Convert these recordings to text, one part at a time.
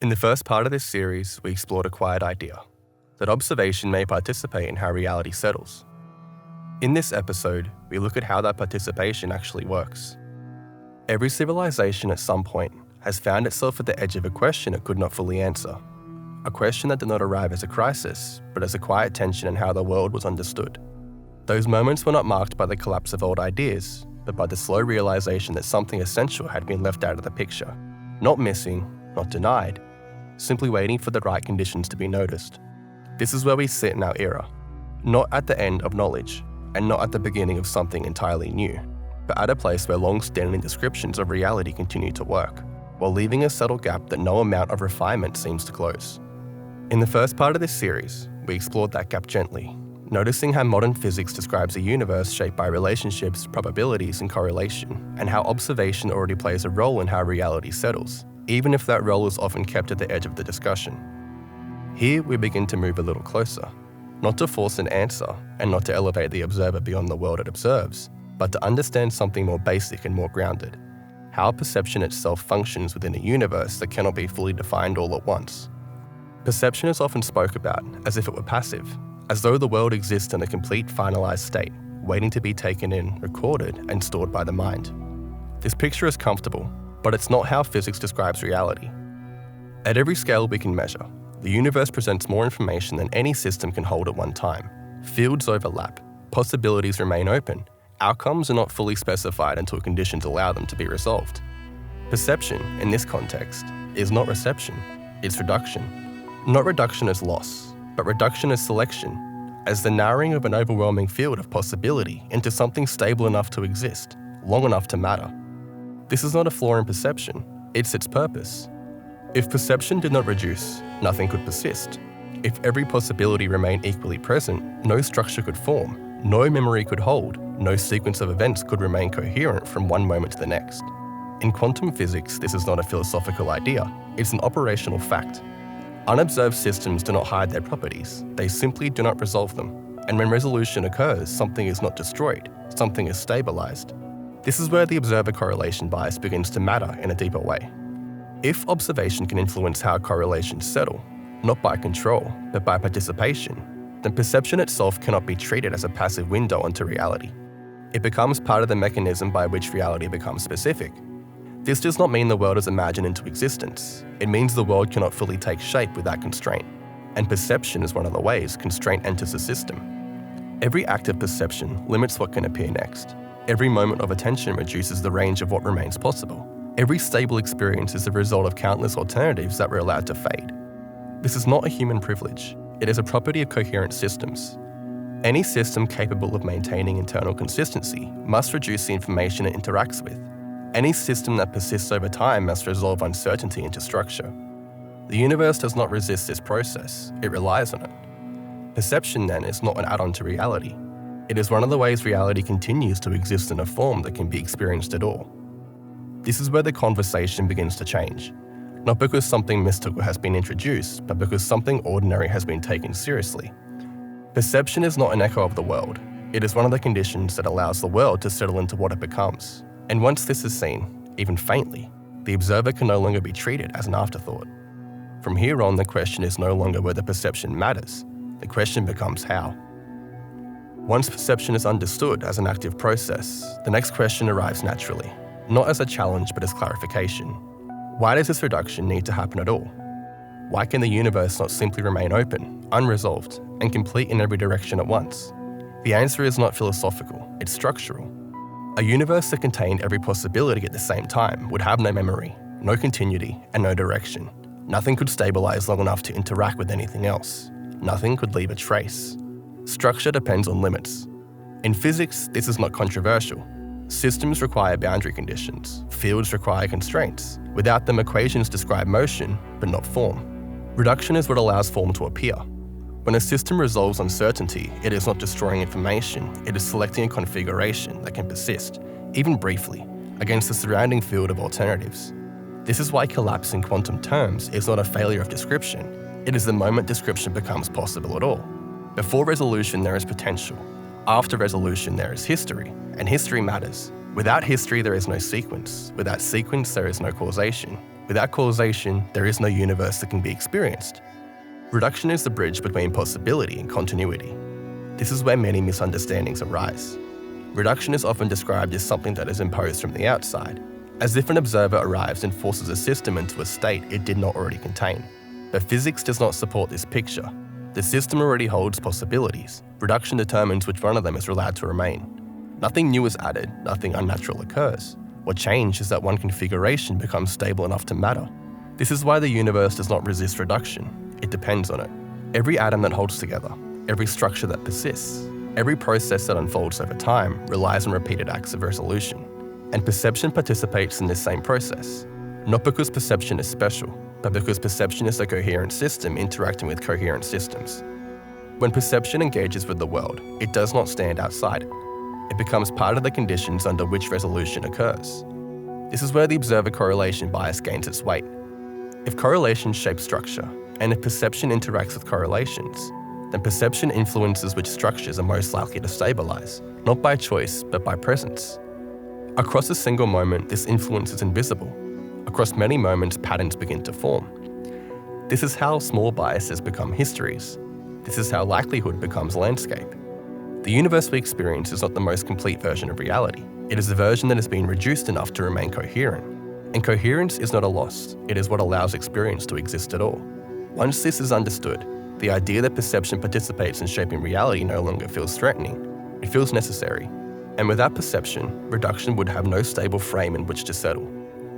In the first part of this series, we explored a quiet idea, that observation may participate in how reality settles. In this episode, we look at how that participation actually works. Every civilization at some point has found itself at the edge of a question it could not fully answer. A question that did not arrive as a crisis, but as a quiet tension in how the world was understood. Those moments were not marked by the collapse of old ideas, but by the slow realization that something essential had been left out of the picture. Not missing, not denied, simply waiting for the right conditions to be noticed. This is where we sit in our era, not at the end of knowledge, and not at the beginning of something entirely new, but at a place where long-standing descriptions of reality continue to work, while leaving a subtle gap that no amount of refinement seems to close. In the first part of this series, we explored that gap gently, noticing how modern physics describes a universe shaped by relationships, probabilities, and correlation, and how observation already plays a role in how reality settles, even if that role is often kept at the edge of the discussion. Here we begin to move a little closer, not to force an answer, and not to elevate the observer beyond the world it observes, but to understand something more basic and more grounded, how perception itself functions within a universe that cannot be fully defined all at once. Perception is often spoke about as if it were passive, as though the world exists in a complete finalized state, waiting to be taken in, recorded, and stored by the mind. This picture is comfortable, but it's not how physics describes reality. At every scale we can measure, the universe presents more information than any system can hold at one time. Fields overlap, possibilities remain open, outcomes are not fully specified until conditions allow them to be resolved. Perception, in this context, is not reception, it's reduction. Not reduction as loss, but reduction as selection, as the narrowing of an overwhelming field of possibility into something stable enough to exist, long enough to matter. This is not a flaw in perception, it's its purpose. If perception did not reduce, nothing could persist. If every possibility remained equally present, no structure could form, no memory could hold, no sequence of events could remain coherent from one moment to the next. In quantum physics, this is not a philosophical idea, it's an operational fact. Unobserved systems do not hide their properties, they simply do not resolve them. And when resolution occurs, something is not destroyed, something is stabilized. This is where the observer correlation bias begins to matter in a deeper way. If observation can influence how correlations settle, not by control, but by participation, then perception itself cannot be treated as a passive window onto reality. It becomes part of the mechanism by which reality becomes specific. This does not mean the world is imagined into existence. It means the world cannot fully take shape without constraint. And perception is one of the ways constraint enters the system. Every act of perception limits what can appear next. Every moment of attention reduces the range of what remains possible. Every stable experience is the result of countless alternatives that we're allowed to fade. This is not a human privilege. It is a property of coherent systems. Any system capable of maintaining internal consistency must reduce the information it interacts with. Any system that persists over time must resolve uncertainty into structure. The universe does not resist this process, it relies on it. Perception, then, is not an add-on to reality. It is one of the ways reality continues to exist in a form that can be experienced at all. This is where the conversation begins to change. Not because something mystical has been introduced, but because something ordinary has been taken seriously. Perception is not an echo of the world. It is one of the conditions that allows the world to settle into what it becomes. And once this is seen, even faintly, the observer can no longer be treated as an afterthought. From here on, the question is no longer whether perception matters. The question becomes how. Once perception is understood as an active process, the next question arrives naturally, not as a challenge but as clarification. Why does this reduction need to happen at all? Why can the universe not simply remain open, unresolved, and complete in every direction at once? The answer is not philosophical, it's structural. A universe that contained every possibility at the same time would have no memory, no continuity, and no direction. Nothing could stabilize long enough to interact with anything else. Nothing could leave a trace. Structure depends on limits. In physics, this is not controversial. Systems require boundary conditions. Fields require constraints. Without them, equations describe motion, but not form. Reduction is what allows form to appear. When a system resolves uncertainty, it is not destroying information, it is selecting a configuration that can persist, even briefly, against the surrounding field of alternatives. This is why collapse in quantum terms is not a failure of description, it is the moment description becomes possible at all. Before resolution there is potential, after resolution there is history, and history matters. Without history there is no sequence, without sequence there is no causation, Without causation, there is no universe that can be experienced. Reduction is the bridge between possibility and continuity. This is where many misunderstandings arise. Reduction is often described as something that is imposed from the outside, as if an observer arrives and forces a system into a state it did not already contain. But physics does not support this picture. The system already holds possibilities. Reduction determines which one of them is allowed to remain. Nothing new is added, nothing unnatural occurs. What changes is that one configuration becomes stable enough to matter. This is why the universe does not resist reduction. It depends on it. Every atom that holds together, every structure that persists, every process that unfolds over time relies on repeated acts of resolution. And perception participates in this same process. Not because perception is special, but because perception is a coherent system interacting with coherent systems. When perception engages with the world, it does not stand outside it. It becomes part of the conditions under which resolution occurs. This is where the observer correlation bias gains its weight. If correlations shape structure, and if perception interacts with correlations, then perception influences which structures are most likely to stabilize, not by choice, but by presence. Across a single moment, this influence is invisible. Across many moments, patterns begin to form. This is how small biases become histories. This is how likelihood becomes landscape. The universe we experience is not the most complete version of reality. It is a version that has been reduced enough to remain coherent. And coherence is not a loss, it is what allows experience to exist at all. Once this is understood, the idea that perception participates in shaping reality no longer feels threatening. It feels necessary. And without perception, reduction would have no stable frame in which to settle.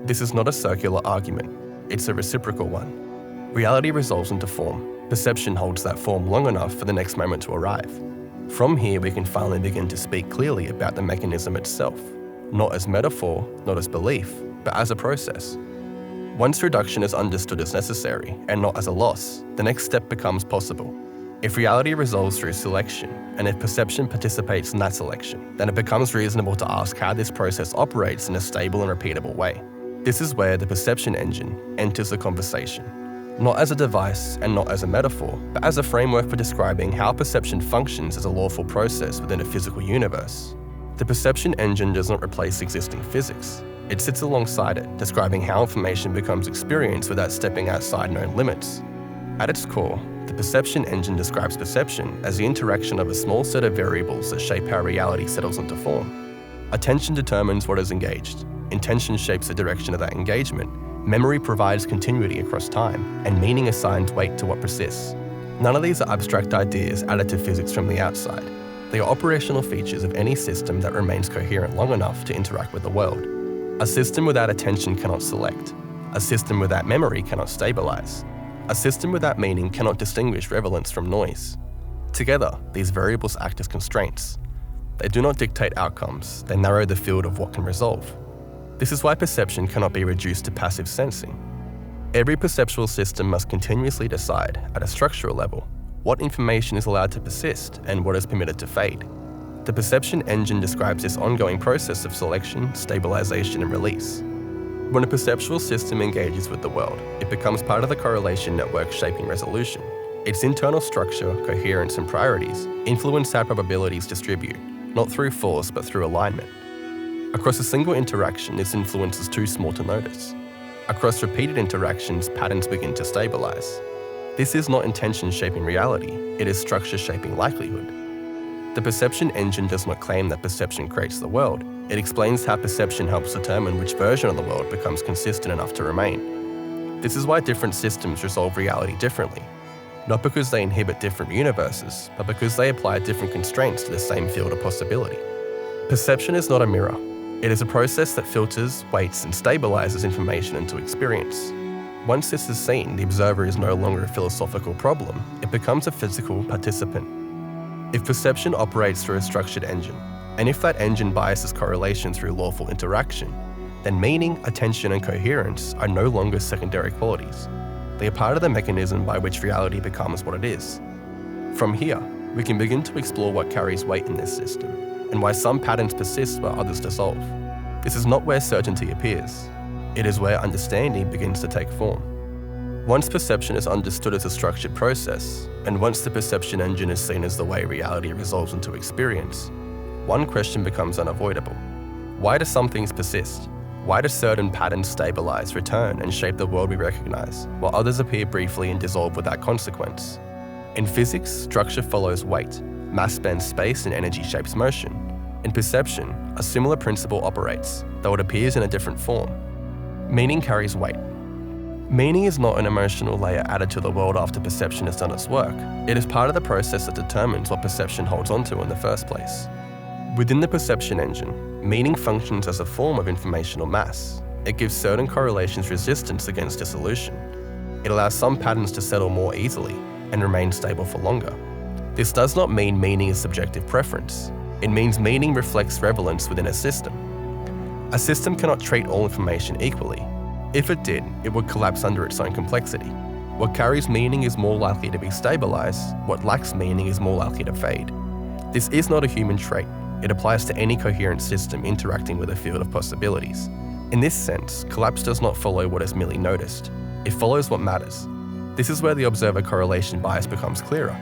This is not a circular argument, it's a reciprocal one. Reality resolves into form. Perception holds that form long enough for the next moment to arrive. From here, we can finally begin to speak clearly about the mechanism itself, not as metaphor, not as belief, but as a process. Once reduction is understood as necessary, and not as a loss, the next step becomes possible. If reality resolves through selection, and if perception participates in that selection, then it becomes reasonable to ask how this process operates in a stable and repeatable way. This is where the perception engine enters the conversation. Not as a device and not as a metaphor, but as a framework for describing how perception functions as a lawful process within a physical universe. The perception engine does not replace existing physics. It sits alongside it, describing how information becomes experienced without stepping outside known limits. At its core, the perception engine describes perception as the interaction of a small set of variables that shape how reality settles into form. Attention determines what is engaged. Intention shapes the direction of that engagement. Memory provides continuity across time, and meaning assigns weight to what persists. None of these are abstract ideas added to physics from the outside. They are operational features of any system that remains coherent long enough to interact with the world. A system without attention cannot select. A system without memory cannot stabilize. A system without meaning cannot distinguish relevance from noise. Together, these variables act as constraints. They do not dictate outcomes, they narrow the field of what can resolve. This is why perception cannot be reduced to passive sensing. Every perceptual system must continuously decide, at a structural level, what information is allowed to persist and what is permitted to fade. The perception engine describes this ongoing process of selection, stabilization, and release. When a perceptual system engages with the world, it becomes part of the correlation network shaping resolution. Its internal structure, coherence, and priorities influence how probabilities distribute, not through force but through alignment. Across a single interaction, this influence is too small to notice. Across repeated interactions, patterns begin to stabilize. This is not intention shaping reality, it is structure shaping likelihood. The perception engine does not claim that perception creates the world. It explains how perception helps determine which version of the world becomes consistent enough to remain. This is why different systems resolve reality differently. Not because they inhibit different universes, but because they apply different constraints to the same field of possibility. Perception is not a mirror. It is a process that filters, weights, and stabilizes information into experience. Once this is seen, the observer is no longer a philosophical problem, it becomes a physical participant. If perception operates through a structured engine, and if that engine biases correlation through lawful interaction, then meaning, attention, and coherence are no longer secondary qualities. They are part of the mechanism by which reality becomes what it is. From here, we can begin to explore what carries weight in this system, and why some patterns persist while others dissolve. This is not where certainty appears. It is where understanding begins to take form. Once perception is understood as a structured process, and once the perception engine is seen as the way reality resolves into experience, one question becomes unavoidable. Why do some things persist? Why do certain patterns stabilize, return, and shape the world we recognize, while others appear briefly and dissolve without consequence? In physics, structure follows weight, mass bends space, and energy shapes motion. In perception, a similar principle operates, though it appears in a different form. Meaning carries weight. Meaning is not an emotional layer added to the world after perception has done its work. It is part of the process that determines what perception holds onto in the first place. Within the perception engine, meaning functions as a form of informational mass. It gives certain correlations resistance against dissolution. It allows some patterns to settle more easily and remain stable for longer. This does not mean meaning is subjective preference. It means meaning reflects relevance within a system. A system cannot treat all information equally. If it did, it would collapse under its own complexity. What carries meaning is more likely to be stabilized, what lacks meaning is more likely to fade. This is not a human trait. It applies to any coherent system interacting with a field of possibilities. In this sense, collapse does not follow what is merely noticed. It follows what matters. This is where the observer correlation bias becomes clearer.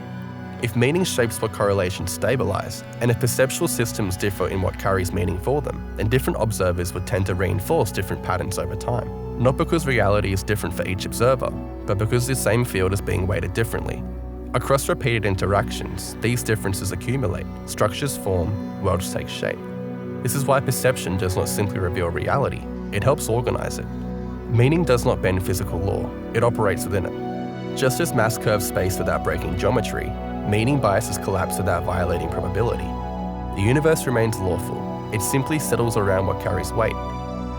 If meaning shapes what correlations stabilize, and if perceptual systems differ in what carries meaning for them, then different observers would tend to reinforce different patterns over time. Not because reality is different for each observer, but because the same field is being weighted differently. Across repeated interactions, these differences accumulate, structures form, worlds take shape. This is why perception does not simply reveal reality, it helps organize it. Meaning does not bend physical law, it operates within it. Just as mass curves space without breaking geometry, meaning biases collapse without violating probability. The universe remains lawful, it simply settles around what carries weight.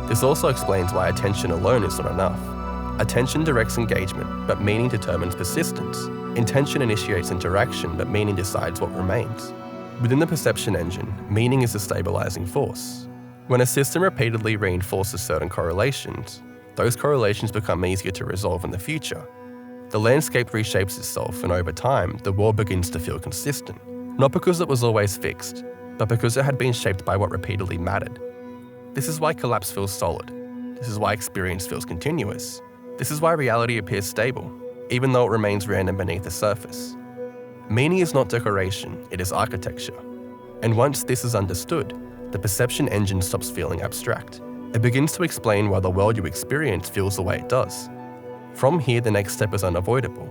This also explains why attention alone is not enough. Attention directs engagement, but meaning determines persistence. Intention initiates interaction, but meaning decides what remains. Within the perception engine, meaning is a stabilizing force. When a system repeatedly reinforces certain correlations, those correlations become easier to resolve in the future. The landscape reshapes itself, and over time, the world begins to feel consistent. Not because it was always fixed, but because it had been shaped by what repeatedly mattered. This is why collapse feels solid. This is why experience feels continuous. This is why reality appears stable, even though it remains random beneath the surface. Meaning is not decoration, it is architecture. And once this is understood, the perception engine stops feeling abstract. It begins to explain why the world you experience feels the way it does. From here, the next step is unavoidable.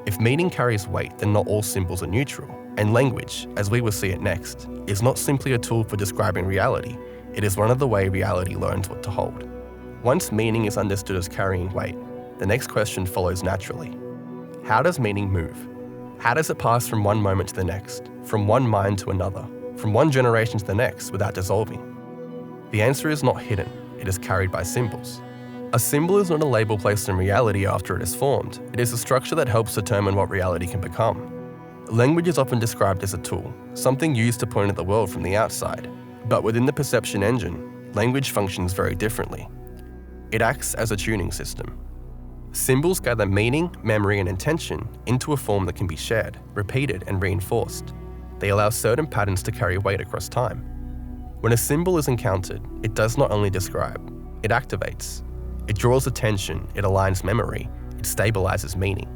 If meaning carries weight, then not all symbols are neutral. And language, as we will see it next, is not simply a tool for describing reality, it is one of the ways reality learns what to hold. Once meaning is understood as carrying weight, the next question follows naturally. How does meaning move? How does it pass from one moment to the next, from one mind to another, from one generation to the next without dissolving? The answer is not hidden, it is carried by symbols. A symbol is not a label placed in reality after it is formed, it is a structure that helps determine what reality can become. Language is often described as a tool, something used to point at the world from the outside. But within the perception engine, language functions very differently. It acts as a tuning system. Symbols gather meaning, memory, and intention into a form that can be shared, repeated, and reinforced. They allow certain patterns to carry weight across time. When a symbol is encountered, it does not only describe, it activates. It draws attention, it aligns memory, it stabilizes meaning.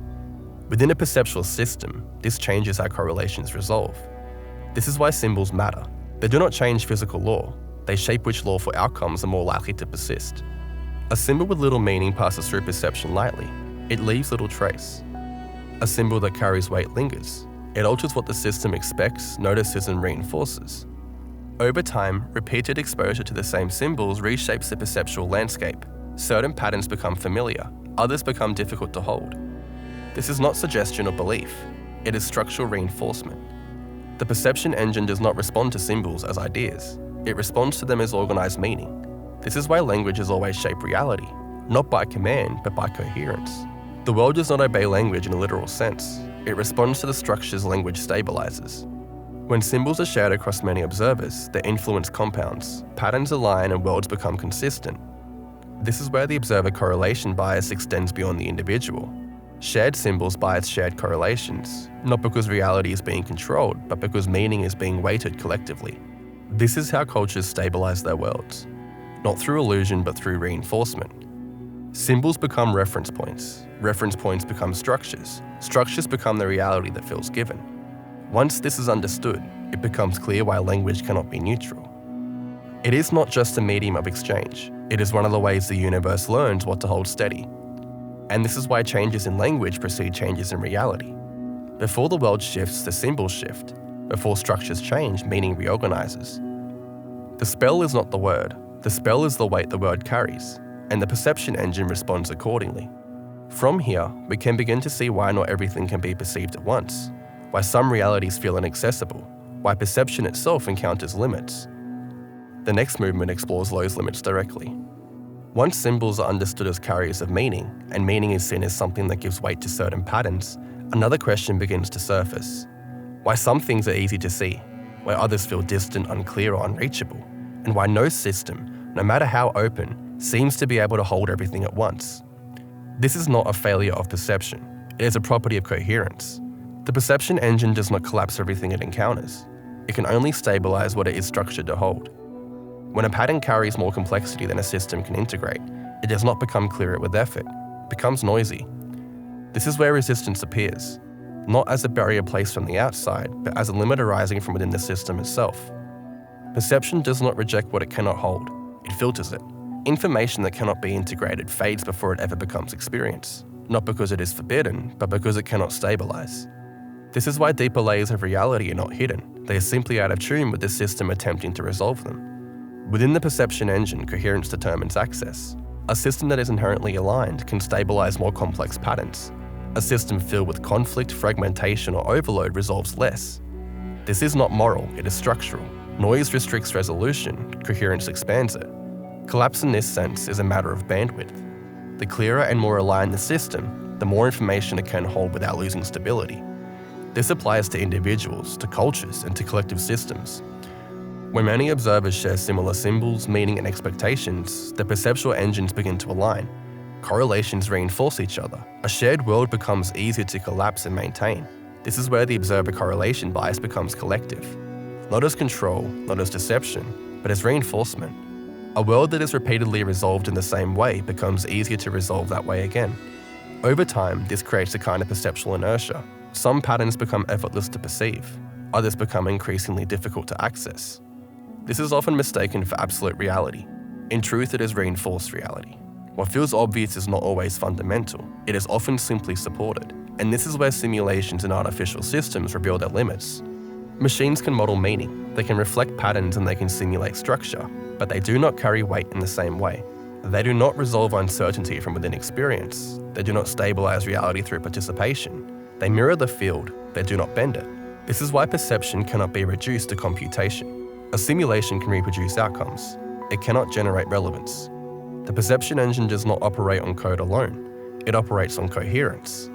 Within a perceptual system, this changes how correlations resolve. This is why symbols matter. They do not change physical law, they shape which lawful outcomes are more likely to persist. A symbol with little meaning passes through perception lightly. It leaves little trace. A symbol that carries weight lingers. It alters what the system expects, notices, and reinforces. Over time, repeated exposure to the same symbols reshapes the perceptual landscape. Certain patterns become familiar, others become difficult to hold. This is not suggestion or belief, it is structural reinforcement. The perception engine does not respond to symbols as ideas, it responds to them as organized meaning. This is why languages always shape reality, not by command, but by coherence. The world does not obey language in a literal sense, it responds to the structures language stabilizes. When symbols are shared across many observers, their influence compounds, patterns align, and worlds become consistent. This is where the observer correlation bias extends beyond the individual. Shared symbols bias shared correlations, not because reality is being controlled, but because meaning is being weighted collectively. This is how cultures stabilize their worlds, not through illusion but through reinforcement. Symbols become reference points become structures, structures become the reality that feels given. Once this is understood, it becomes clear why language cannot be neutral. It is not just a medium of exchange, It is one of the ways the universe learns what to hold steady. And this is why changes in language precede changes in reality. Before the world shifts, the symbols shift. Before structures change, meaning reorganizes. The spell is not the word. The spell is the weight the word carries, and the perception engine responds accordingly. From here, we can begin to see why not everything can be perceived at once, why some realities feel inaccessible, why perception itself encounters limits. The next movement explores those limits directly. Once symbols are understood as carriers of meaning, and meaning is seen as something that gives weight to certain patterns, another question begins to surface. Why some things are easy to see, where others feel distant, unclear, or unreachable, and why no system, no matter how open, seems to be able to hold everything at once. This is not a failure of perception, it is a property of coherence. The perception engine does not collapse everything it encounters. It can only stabilize what it is structured to hold. When a pattern carries more complexity than a system can integrate, it does not become clearer with effort, it becomes noisy. This is where resistance appears, not as a barrier placed from the outside, but as a limit arising from within the system itself. Perception does not reject what it cannot hold, it filters it. Information that cannot be integrated fades before it ever becomes experience, not because it is forbidden, but because it cannot stabilize. This is why deeper layers of reality are not hidden, they are simply out of tune with the system attempting to resolve them. Within the perception engine, coherence determines access. A system that is inherently aligned can stabilize more complex patterns. A system filled with conflict, fragmentation, or overload resolves less. This is not moral, it is structural. Noise restricts resolution, coherence expands it. Collapse in this sense is a matter of bandwidth. The clearer and more aligned the system, the more information it can hold without losing stability. This applies to individuals, to cultures, and to collective systems. When many observers share similar symbols, meaning, and expectations, the perceptual engines begin to align. Correlations reinforce each other. A shared world becomes easier to collapse and maintain. This is where the observer correlation bias becomes collective. Not as control, not as deception, but as reinforcement. A world that is repeatedly resolved in the same way becomes easier to resolve that way again. Over time, this creates a kind of perceptual inertia. Some patterns become effortless to perceive, others become increasingly difficult to access. This is often mistaken for absolute reality. In truth, it is reinforced reality. What feels obvious is not always fundamental, it is often simply supported. And this is where simulations and artificial systems reveal their limits. Machines can model meaning, they can reflect patterns, and they can simulate structure, but they do not carry weight in the same way. They do not resolve uncertainty from within experience. They do not stabilize reality through participation. They mirror the field, they do not bend it. This is why perception cannot be reduced to computation. A simulation can reproduce outcomes. It cannot generate relevance. The perception engine does not operate on code alone. It operates on coherence.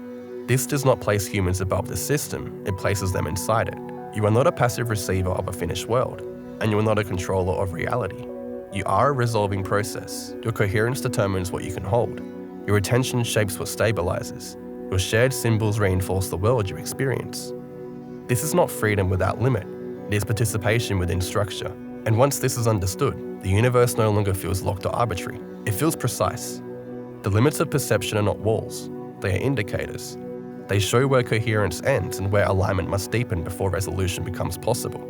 This does not place humans above the system, it places them inside it. You are not a passive receiver of a finished world, and you are not a controller of reality. You are a resolving process. Your coherence determines what you can hold. Your attention shapes what stabilizes. Your shared symbols reinforce the world you experience. This is not freedom without limit. It is participation within structure. And once this is understood, the universe no longer feels locked or arbitrary. It feels precise. The limits of perception are not walls. They are indicators. They show where coherence ends and where alignment must deepen before resolution becomes possible.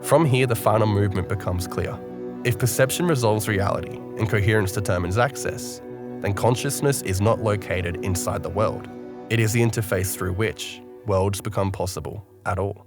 From here, the final movement becomes clear. If perception resolves reality and coherence determines access, then consciousness is not located inside the world. It is the interface through which worlds become possible at all.